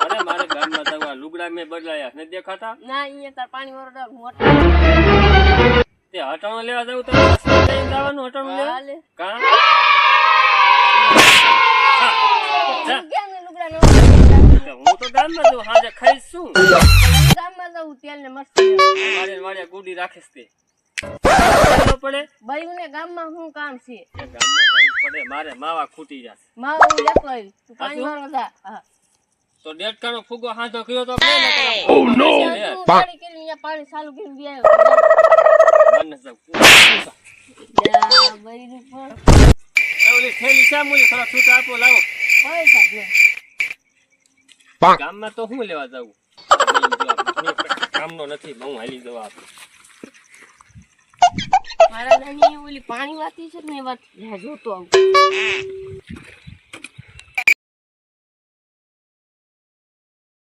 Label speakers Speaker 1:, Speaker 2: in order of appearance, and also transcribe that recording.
Speaker 1: અરે મારે ગામમાં જવા લુગડા મેં બદલાયા ને દેખાતા
Speaker 2: ના અહીંયા તાર પાણી વાળો મોટા
Speaker 1: તે હટાણો લેવા જવું તો રસ્તે જઈને જવાનું હટાણું લેવા
Speaker 2: હાલે
Speaker 1: કા
Speaker 2: કેમ ને લુગડા નો
Speaker 1: હું તો ગામમાં જઉં હાજે ખાઈશ શું
Speaker 2: ગામમાં જવું તેલ ને મરચું
Speaker 1: મારે વાળિયા ગુડી રાખીશ તે પડે
Speaker 2: બયુને ગામમાં શું કામ છે
Speaker 1: ગામમાં જવું પડે મારે માવા ખૂટી જશે
Speaker 2: માં હું લેતો આવી તું પાણી વાળો જા હા
Speaker 1: તો ડેટકાનો ફુગો હાથો કયો તો
Speaker 2: પાણી કરીને અહીંયા પાણી ચાલુ કરીને બી આવ્યો
Speaker 1: મને સબ
Speaker 2: જા બૈરું પણ
Speaker 1: ઓલી થેલી શા મૂલ્ય થોડા છૂટા આપો લાવો
Speaker 2: પૈસા દે
Speaker 1: ગામમાં તો હું લેવા જાવું કામનો નથી હું હાલી જવા આપું
Speaker 2: મારા નાની ઓલી પાણી વાતી છે ને એ વાત જોતો આવું